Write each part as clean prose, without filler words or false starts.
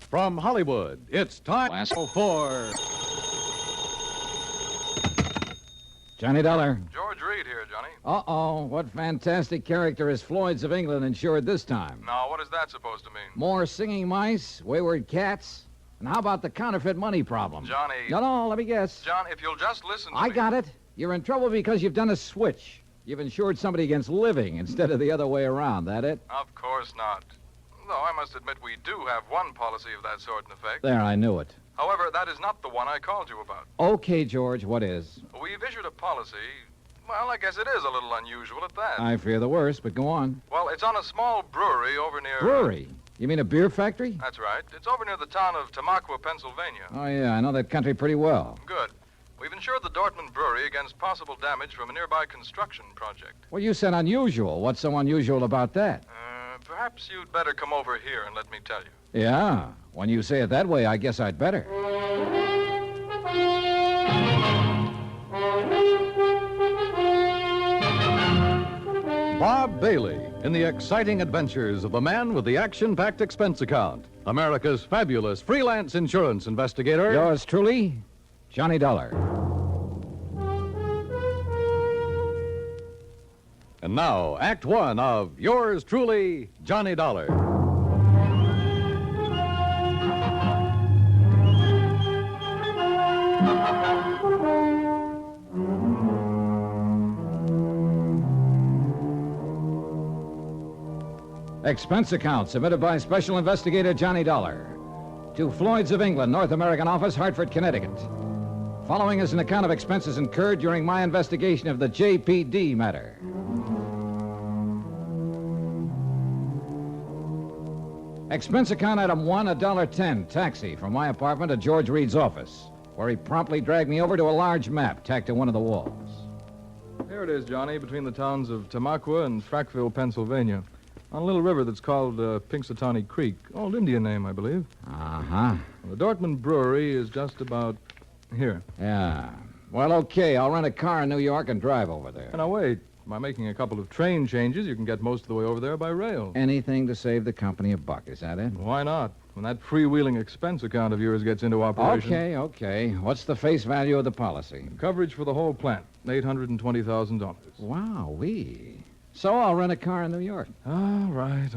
From Hollywood, it's time for Johnny Dollar. George Reed here, Johnny. Uh-oh, what fantastic character is Floyd's of England insured this time? Now, what is that supposed to mean? More singing mice, wayward cats, and how about the counterfeit money problem? Johnny. No, let me guess. John, if you'll just listen to me. I got it. You're in trouble because you've done a switch. You've insured somebody against living instead of the other way around, that it? Of course not. Though I must admit we do have one policy of that sort in effect. There, I knew it. However, that is not the one I called you about. Okay, George, what is? We've issued a policy. Well, I guess it is a little unusual at that. I fear the worst, but go on. Well, it's on a small brewery over near... Brewery? You mean a beer factory? That's right. It's over near the town of Tamaqua, Pennsylvania. Oh, yeah, I know that country pretty well. Good. We've insured the Dortmund Brewery against possible damage from a nearby construction project. Well, you said unusual. What's so unusual about that? Perhaps you'd better come over here and let me tell you. Yeah, when you say it that way, I guess I'd better. Bob Bailey in the exciting adventures of the man with the action-packed expense account, America's fabulous freelance insurance investigator. Yours truly, Johnny Dollar. And now, Act One of yours truly, Johnny Dollar. Expense account submitted by Special Investigator Johnny Dollar to Floyd's of England, North American Office, Hartford, Connecticut. Following is an account of expenses incurred during my investigation of the JPD matter. Expense account item 1, $1.10, taxi from my apartment to George Reed's office, where he promptly dragged me over to a large map tacked to one of the walls. Here it is, Johnny, between the towns of Tamaqua and Frackville, Pennsylvania. On a little river that's called Pinxatawney Creek. Old Indian name, I believe. Uh-huh. The Dortmund Brewery is just about here. Yeah. Well, okay, I'll rent a car in New York and drive over there. Now, wait. By making a couple of train changes, you can get most of the way over there by rail. Anything to save the company a buck, is that it? Why not? When that freewheeling expense account of yours gets into operation... Okay. What's the face value of the policy? Coverage for the whole plant, $820,000. Wow-wee. So I'll rent a car in New York. All right.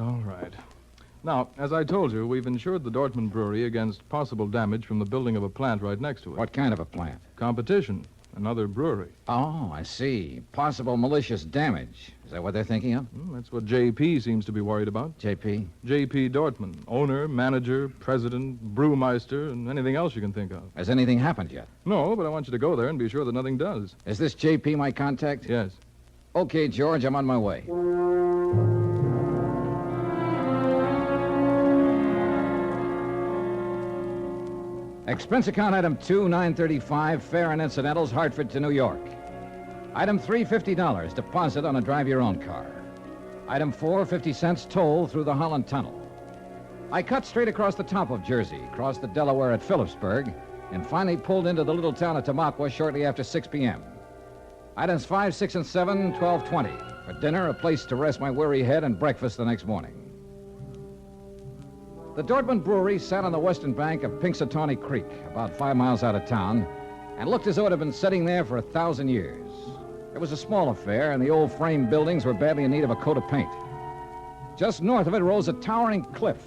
Now, as I told you, we've insured the Dortmund Brewery against possible damage from the building of a plant right next to it. What kind of a plant? Competition. Another brewery. Oh, I see. Possible malicious damage. Is that what they're thinking of? That's what JP seems to be worried about. JP? JP Dortmund. Owner, manager, president, brewmeister, and anything else you can think of. Has anything happened yet? No, but I want you to go there and be sure that nothing does. Is this JP my contact? Yes. Okay, George, I'm on my way. Expense account item 2, $935, fare and incidentals, Hartford to New York. Item 3, $50, deposit on a drive-your-own car. Item 4, 50 cents toll through the Holland Tunnel. I cut straight across the top of Jersey, crossed the Delaware at Phillipsburg, and finally pulled into the little town of Tamaqua shortly after 6 p.m. Items 5, 6, and 7, $12.20. For dinner, a place to rest my weary head, and breakfast the next morning. The Dortmund Brewery sat on the western bank of Pinxatawney Creek, about 5 miles out of town, and looked as though it had been sitting there for 1,000 years. It was a small affair, and the old frame buildings were badly in need of a coat of paint. Just north of it rose a towering cliff,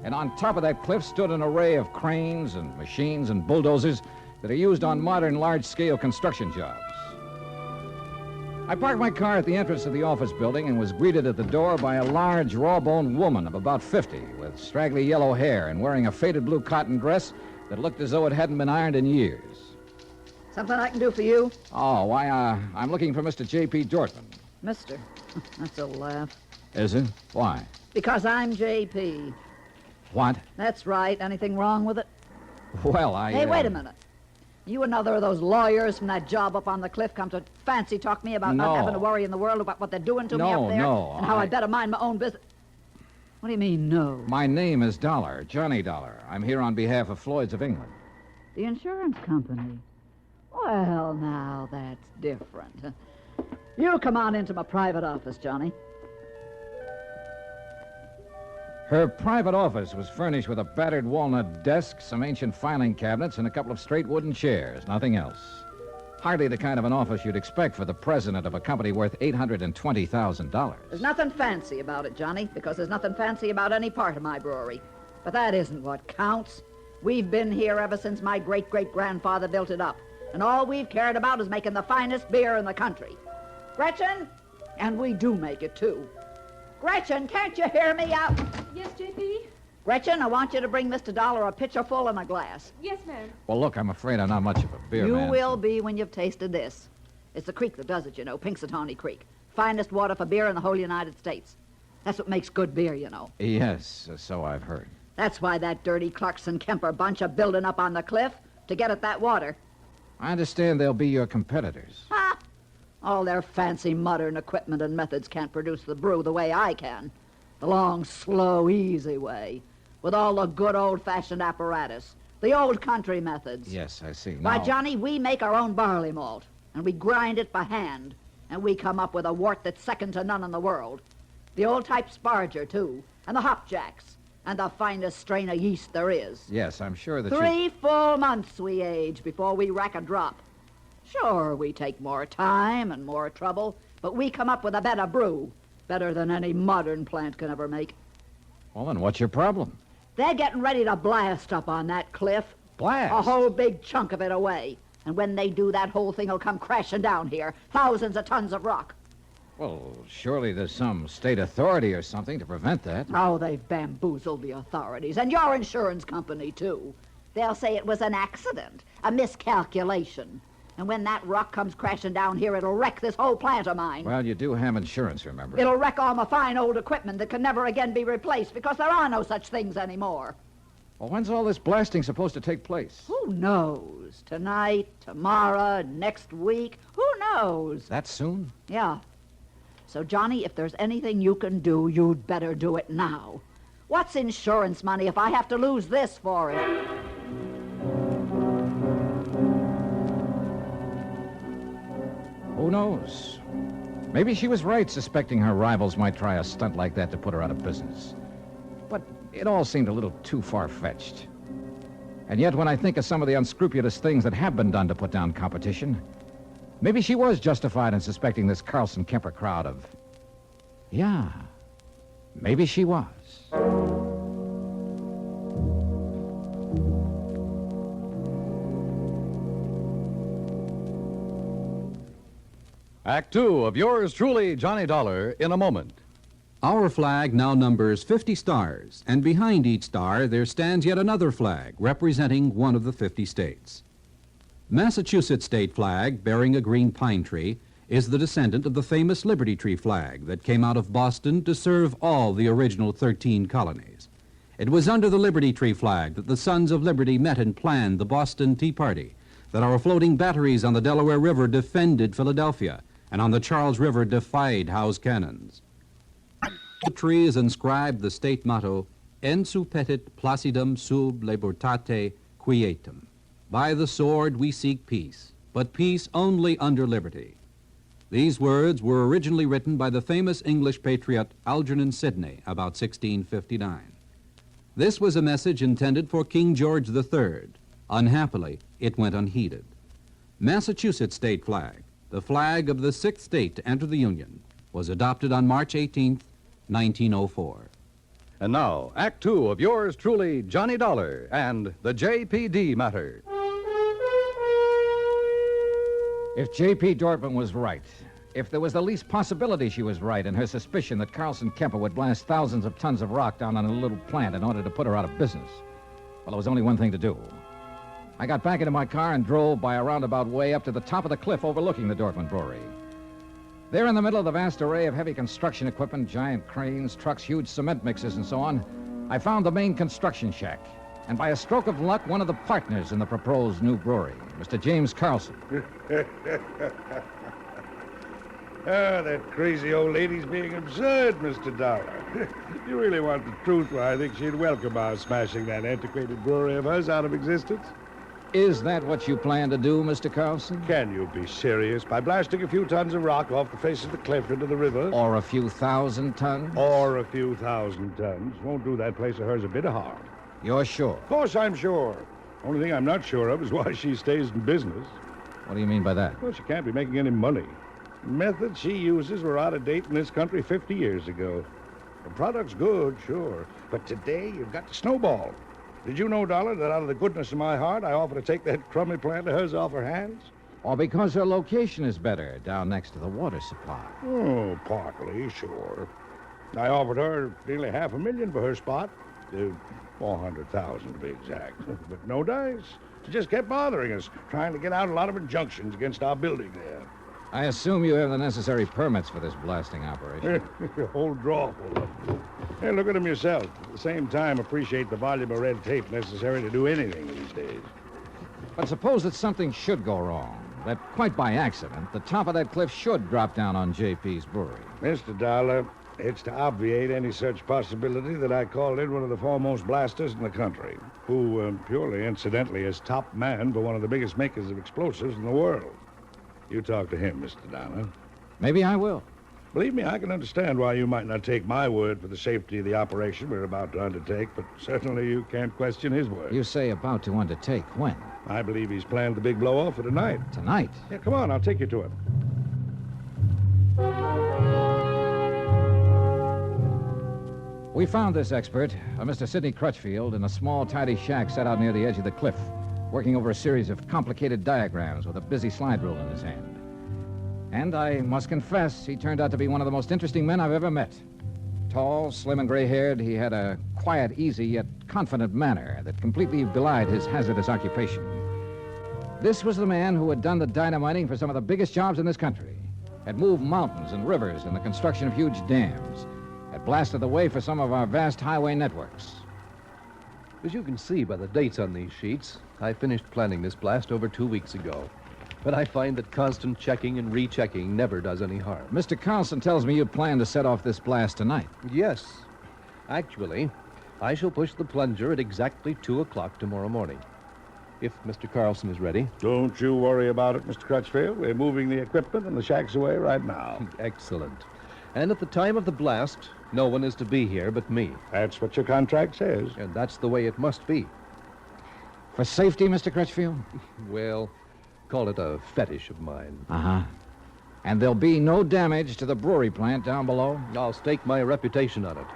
and on top of that cliff stood an array of cranes and machines and bulldozers that are used on modern large-scale construction jobs. I parked my car at the entrance of the office building and was greeted at the door by a large, raw-boned woman of about 50 with straggly yellow hair and wearing a faded blue cotton dress that looked as though it hadn't been ironed in years. Something I can do for you? Oh, why, I'm looking for Mr. J.P. Dortmund. Mister. That's a laugh. Is it? Why? Because I'm J.P. What? That's right. Anything wrong with it? Well, Hey, wait a minute. You another of those lawyers from that job up on the cliff come to fancy talk me about not having to worry in the world about what they're doing to me up there? No, and how I better mind my own business. What do you mean, no? My name is Dollar, Johnny Dollar. I'm here on behalf of Floyd's of England. The insurance company? Well, now, that's different. You come on into my private office, Johnny. Her private office was furnished with a battered walnut desk, some ancient filing cabinets, and a couple of straight wooden chairs. Nothing else. Hardly the kind of an office you'd expect for the president of a company worth $820,000. There's nothing fancy about it, Johnny, because there's nothing fancy about any part of my brewery. But that isn't what counts. We've been here ever since my great-great-grandfather built it up. And all we've cared about is making the finest beer in the country. Gretchen? And we do make it, too. Gretchen, can't you hear me out? Yes, JPD? Gretchen, I want you to bring Mr. Dollar a pitcher full and a glass. Yes, ma'am. Well, look, I'm afraid I'm not much of a beer You man. will be when you've tasted this. It's the creek that does it, you know, Pinxatawney Creek. Finest water for beer in the whole United States. That's what makes good beer, you know. Yes, so I've heard. That's why that dirty Clarkson Kemper bunch are building up on the cliff to get at that water. I understand they'll be your competitors. Ha! All their fancy modern equipment and methods can't produce the brew the way I can. The long, slow, easy way. With all the good old-fashioned apparatus. The old country methods. Yes, I see. Why, Now- Johnny, we make our own barley malt. And we grind it by hand. And we come up with a wort that's second to none in the world. The old-type Sparger, too. And the hopjacks. And the finest strain of yeast there is. Yes, I'm sure that 3 full months we age before we rack a drop. Sure, we take more time and more trouble, but we come up with a better brew. Better than any modern plant can ever make. Well, then what's your problem? They're getting ready to blast up on that cliff. Blast? A whole big chunk of it away. And when they do, that whole thing will come crashing down here. Thousands of tons of rock. Well, surely there's some state authority or something to prevent that. Oh, they've bamboozled the authorities. And your insurance company, too. They'll say it was an accident, a miscalculation. And when that rock comes crashing down here, it'll wreck this whole plant of mine. Well, you do have insurance, remember? It'll wreck all my fine old equipment that can never again be replaced because there are no such things anymore. Well, when's all this blasting supposed to take place? Who knows? Tonight, tomorrow, next week. Who knows? That soon? Yeah. So, Johnny, if there's anything you can do, you'd better do it now. What's insurance money if I have to lose this for it? Who knows? Maybe she was right, suspecting her rivals might try a stunt like that to put her out of business. But it all seemed a little too far-fetched. And yet, when I think of some of the unscrupulous things that have been done to put down competition, maybe she was justified in suspecting this Carlson Kemper crowd of... Yeah, maybe she was. Act two of yours truly, Johnny Dollar, in a moment. Our flag now numbers 50 stars, and behind each star there stands yet another flag representing one of the 50 states. Massachusetts' state flag, bearing a green pine tree, is the descendant of the famous Liberty Tree flag that came out of Boston to serve all the original 13 colonies. It was under the Liberty Tree flag that the Sons of Liberty met and planned the Boston Tea Party, that our floating batteries on the Delaware River defended Philadelphia, and on the Charles River defied Howe's cannons. The tree is inscribed the state motto, Ensu petit placidum sub libertate quietum. By the sword we seek peace, but peace only under liberty. These words were originally written by the famous English patriot Algernon Sidney about 1659. This was a message intended for King George III. Unhappily, it went unheeded. Massachusetts' state flag, the flag of the 6th state to enter the Union, was adopted on March 18th, 1904. And now, Act two of yours truly, Johnny Dollar, and the JPD matter. If J.P. Dortmund was right, if there was the least possibility she was right in her suspicion that Carlson Kemper would blast thousands of tons of rock down on a little plant in order to put her out of business, well, there was only one thing to do. I got back into my car and drove by a roundabout way up to the top of the cliff overlooking the Dortmund Brewery. There in the middle of the vast array of heavy construction equipment, giant cranes, trucks, huge cement mixers, and so on, I found the main construction shack. And by a stroke of luck, one of the partners in the proposed new brewery, Mr. James Carlson. That crazy old lady's being absurd, Mr. Dollar. You really want the truth, well, I think she'd welcome our smashing that antiquated brewery of hers out of existence. Is that what you plan to do, Mr. Carlson? Can you be serious? By blasting a few tons of rock off the face of the cliff into the river? Or a few thousand tons? Or a few thousand tons. Won't do that place of hers a bit of harm. You're sure? Of course I'm sure. Only thing I'm not sure of is why she stays in business. What do you mean by that? Well, she can't be making any money. The methods she uses were out of date in this country 50 years ago. The product's good, sure. But today, you've got to snowball. Did you know, Dollar, that out of the goodness of my heart, I offer to take that crummy plant of hers off her hands? Or because her location is better down next to the water supply? Oh, partly, sure. I offered her nearly $500,000 for her spot. 400,000 to be exact. But no dice. She just kept bothering us, trying to get out a lot of injunctions against our building there. I assume you have the necessary permits for this blasting operation. A whole drawer full of them. Hey, look at them yourself. At the same time, appreciate the volume of red tape necessary to do anything these days. But suppose that something should go wrong, that quite by accident, the top of that cliff should drop down on JP's brewery. Mr. Dollar, it's to obviate any such possibility that I called in one of the foremost blasters in the country, who, purely incidentally, is top man for one of the biggest makers of explosives in the world. You talk to him, Mr. Dollar. Maybe I will. Believe me, I can understand why you might not take my word for the safety of the operation we're about to undertake, but certainly you can't question his word. You say about to undertake. When? I believe he's planned the big blow-off for tonight. Tonight? Yeah, come on, I'll take you to him. We found this expert, a Mr. Sidney Crutchfield, in a small, tidy shack set out near the edge of the cliff, working over a series of complicated diagrams with a busy slide rule in his hand. And I must confess, he turned out to be one of the most interesting men I've ever met. Tall, slim, and gray-haired, he had a quiet, easy, yet confident manner that completely belied his hazardous occupation. This was the man who had done the dynamiting for some of the biggest jobs in this country, had moved mountains and rivers in the construction of huge dams, had blasted the way for some of our vast highway networks. As you can see by the dates on these sheets, I finished planning this blast over 2 weeks ago. But I find that constant checking and rechecking never does any harm. Mr. Carlson tells me you plan to set off this blast tonight. Yes. Actually, I shall push the plunger at exactly 2 o'clock tomorrow morning. If Mr. Carlson is ready. Don't you worry about it, Mr. Crutchfield. We're moving the equipment and the shack's away right now. Excellent. And at the time of the blast, no one is to be here but me. That's what your contract says. And that's the way it must be. For safety, Mr. Crutchfield? Well, call it a fetish of mine. Uh-huh. And there'll be no damage to the brewery plant down below? I'll stake my reputation on it.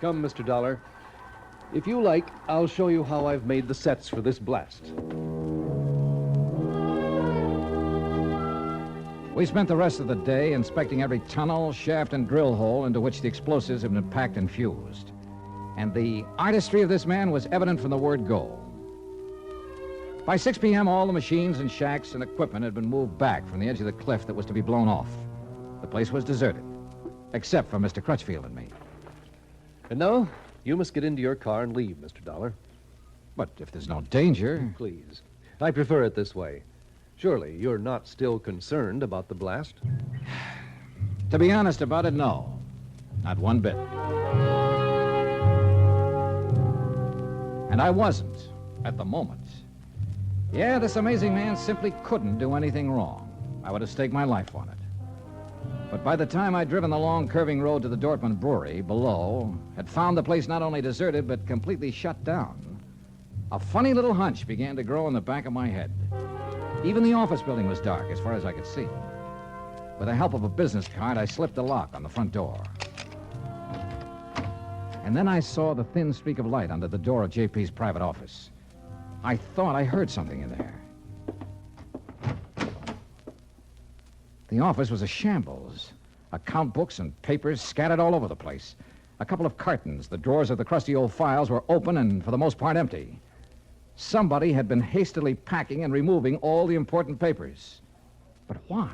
Come, Mr. Dollar. If you like, I'll show you how I've made the sets for this blast. We spent the rest of the day inspecting every tunnel, shaft, and drill hole into which the explosives had been packed and fused. And the artistry of this man was evident from the word go. By 6 p.m., all the machines and shacks and equipment had been moved back from the edge of the cliff that was to be blown off. The place was deserted, except for Mr. Crutchfield and me. And now, you must get into your car and leave, Mr. Dollar. But if there's no danger... Please. I prefer it this way. Surely you're not still concerned about the blast? To be honest about it, no. Not one bit. And I wasn't, at the moment. Yeah, this amazing man simply couldn't do anything wrong. I would have staked my life on it. But by the time I'd driven the long, curving road to the Dortmund Brewery below, had found the place not only deserted, but completely shut down, a funny little hunch began to grow in the back of my head. Even the office building was dark, as far as I could see. With the help of a business card, I slipped the lock on the front door. And then I saw the thin streak of light under the door of JP's private office. I thought I heard something in there. The office was a shambles. Account books and papers scattered all over the place. A couple of cartons, the drawers of the crusty old files, were open and for the most part empty. Somebody had been hastily packing and removing all the important papers. But why?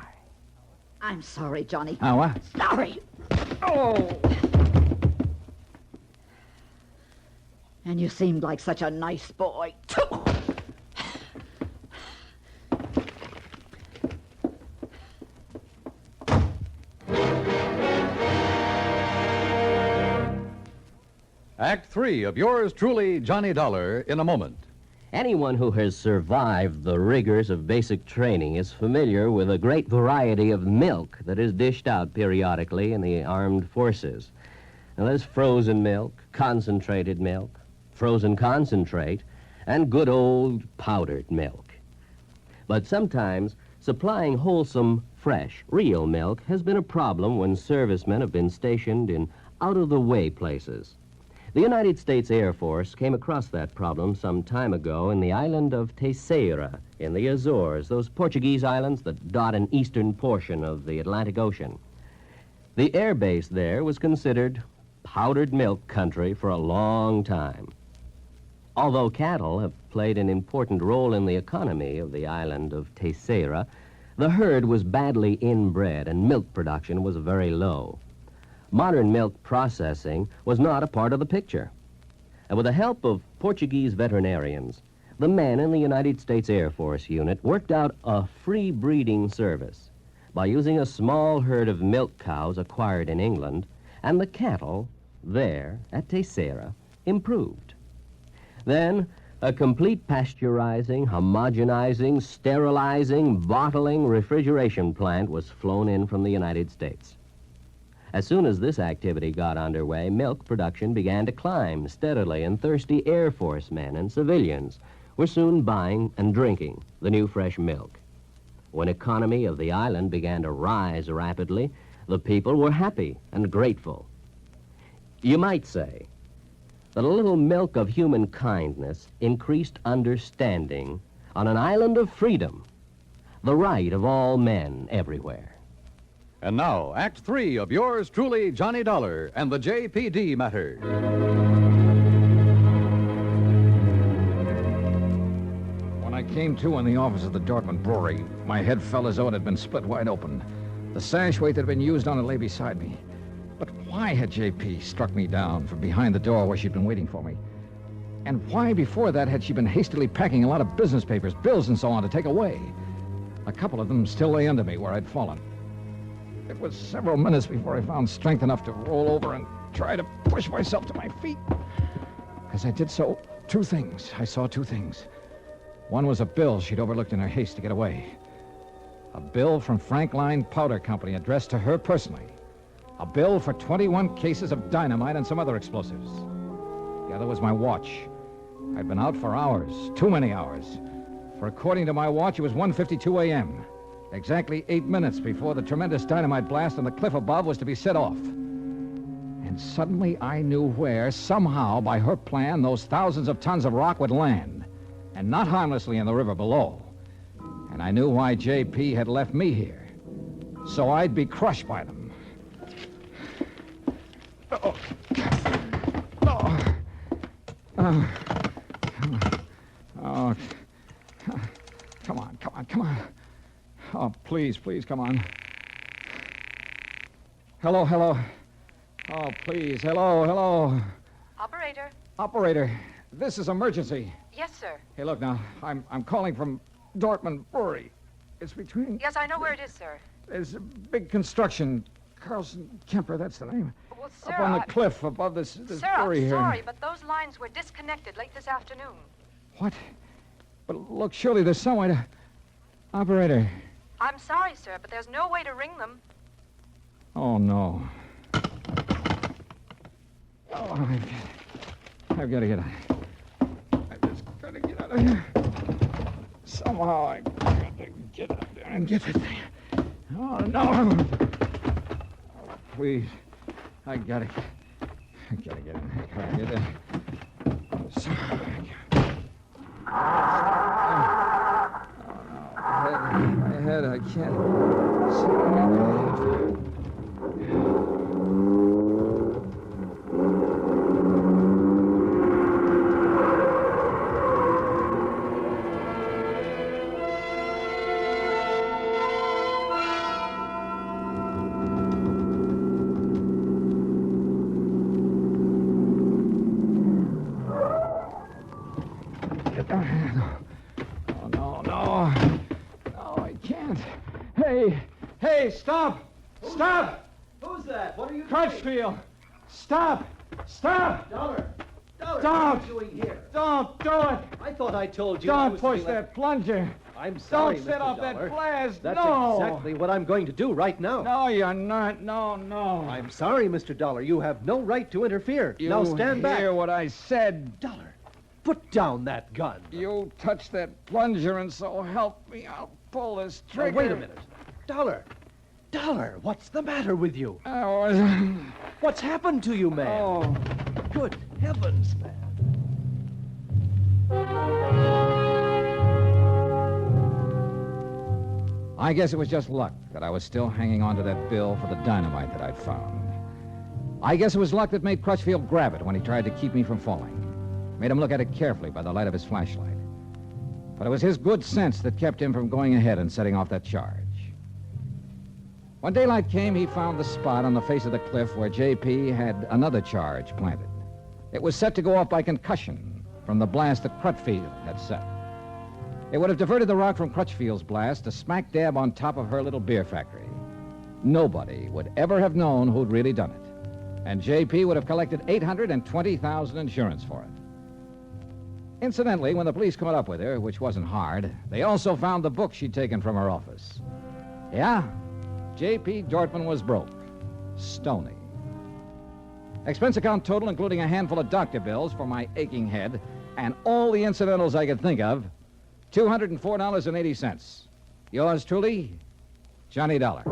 I'm sorry, Johnny. Oh, what? Sorry. Oh! And you seemed like such a nice boy. Act 3 of yours truly, Johnny Dollar, in a moment. Anyone who has survived the rigors of basic training is familiar with a great variety of milk that is dished out periodically in the armed forces. Now, there's frozen milk, concentrated milk, frozen concentrate, and good old powdered milk. But sometimes supplying wholesome, fresh, real milk has been a problem when servicemen have been stationed in out-of-the-way places. The United States Air Force came across that problem some time ago in the island of Terceira in the Azores, those Portuguese islands that dot an eastern portion of the Atlantic Ocean. The air base there was considered powdered milk country for a long time. Although cattle have played an important role in the economy of the island of Terceira, the herd was badly inbred and milk production was very low. Modern milk processing was not a part of the picture. And with the help of Portuguese veterinarians, the men in the United States Air Force unit worked out a free breeding service by using a small herd of milk cows acquired in England, and the cattle there at Terceira improved. Then, a complete pasteurizing, homogenizing, sterilizing, bottling, refrigeration plant was flown in from the United States. As soon as this activity got underway, milk production began to climb steadily, and thirsty Air Force men and civilians were soon buying and drinking the new fresh milk. When economy of the island began to rise rapidly, the people were happy and grateful. You might say that a little milk of human kindness increased understanding on an island of freedom, the right of all men everywhere. And now, Act 3 of yours truly, Johnny Dollar, and the JPD matter. When I came to in the office of the Dortmund Brewery, my head felt as though it had been split wide open. The sash weight that had been used on it lay beside me. But why had JP struck me down from behind the door where she'd been waiting for me? And why before that had she been hastily packing a lot of business papers, bills and so on to take away? A couple of them still lay under me where I'd fallen. It was several minutes before I found strength enough to roll over and try to push myself to my feet. As I did so, I saw two things. One was a bill she'd overlooked in her haste to get away. A bill from Frankline Powder Company addressed to her personally. A bill for 21 cases of dynamite and some other explosives. The other was my watch. I'd been out for hours, too many hours. For according to my watch, it was 1:52 a.m., exactly 8 minutes before the tremendous dynamite blast on the cliff above was to be set off. And suddenly I knew where, somehow, by her plan, those thousands of tons of rock would land, and not harmlessly in the river below. And I knew why JP had left me here, so I'd be crushed by them. Come on. Oh, please, come on. Hello. Oh, please, hello. Operator, this is emergency. Yes, sir. Hey, look now, I'm calling from Dortmund Brewery. It's between... Yes, I know where it is, sir. There's a big construction. Carlson Kemper, that's the name. Well, sir, up on the cliff above this sir, brewery here. I'm sorry, but those lines were disconnected late this afternoon. What? But look, surely there's some way to... Operator. I'm sorry, sir, but there's no way to ring them. Oh, no. Oh, I've got to get out. I've just got to get out of here. Somehow I've got to get out there and get it. Oh, no. Oh, please. I gotta get in there. Gotta get in. My head, I can't see. Hey, stop! Stop! Who's that? What are you Crutchfield! Stop! Dollar! Stop! What are you doing here? Don't do it! I thought thought I told you. I Don't was push to be let- that plunger. I'm sorry, Don't set Mr. off Dollar. that blast. That's no. exactly what I'm going to do right now. No, you're not. No, no. I'm sorry, Mr. Dollar. You have no right to interfere. You now stand back. hear what I said. Dollar, put down that gun. You touch that plunger, and so help me, I'll pull this Now, trigger. wait a minute. Dollar, what's the matter with you? I was... What's happened to you, man? Oh. Good heavens, man. I guess it was just luck that I was still hanging on to that bill for the dynamite that I'd found. I guess it was luck that made Crutchfield grab it when he tried to keep me from falling. Made him look at it carefully by the light of his flashlight. But it was his good sense that kept him from going ahead and setting off that charge. When daylight came, he found the spot on the face of the cliff where JP had another charge planted. It was set to go off by concussion from the blast that Crutchfield had set. It would have diverted the rock from Crutchfield's blast to smack dab on top of her little beer factory. Nobody would ever have known who'd really done it. And JP would have collected $820,000 insurance for it. Incidentally, when the police caught up with her, which wasn't hard, they also found the book she'd taken from her office. Yeah, J.P. Dortmund was broke. Stony. Expense account total, including a handful of doctor bills for my aching head, and all the incidentals I could think of, $204.80. Yours truly, Johnny Dollar.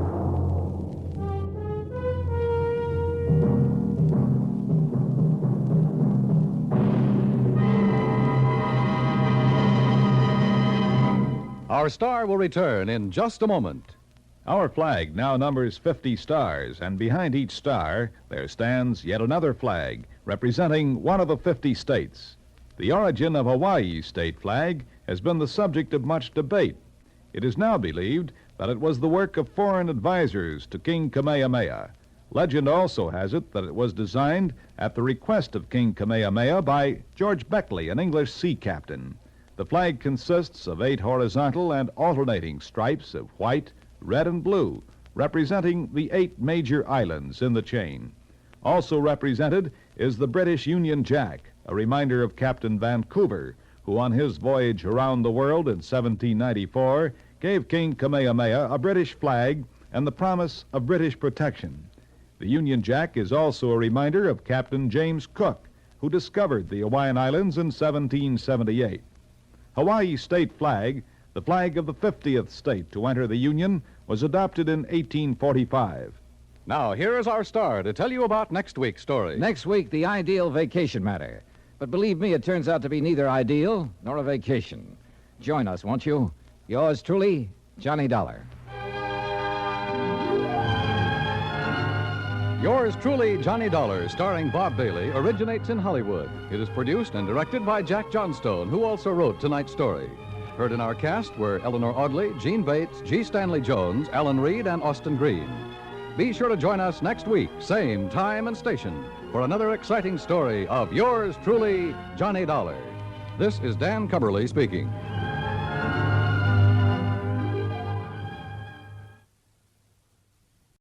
Our star will return in just a moment. Our flag now numbers 50 stars, and behind each star there stands yet another flag representing one of the 50 states. The origin of Hawaii's state flag has been the subject of much debate. It is now believed that it was the work of foreign advisors to King Kamehameha. Legend also has it that it was designed at the request of King Kamehameha by George Beckley, an English sea captain. The flag consists of 8 horizontal and alternating stripes of white, red, and blue, representing the 8 major islands in the chain. Also represented is the British Union Jack, a reminder of Captain Vancouver, who on his voyage around the world in 1794 gave King Kamehameha a British flag and the promise of British protection. The Union Jack is also a reminder of Captain James Cook, who discovered the Hawaiian Islands in 1778. Hawaii's state flag, the flag of the 50th state to enter the Union, was adopted in 1845. Now, here is our star to tell you about next week's story. Next week, the ideal vacation matter. But believe me, it turns out to be neither ideal nor a vacation. Join us, won't you? Yours truly, Johnny Dollar. Yours truly, Johnny Dollar, starring Bob Bailey, originates in Hollywood. It is produced and directed by Jack Johnstone, who also wrote tonight's story. Heard in our cast were Eleanor Audley, Gene Bates, G. Stanley Jones, Alan Reed, and Austin Green. Be sure to join us next week, same time and station, for another exciting story of yours truly, Johnny Dollar. This is Dan Cumberly speaking.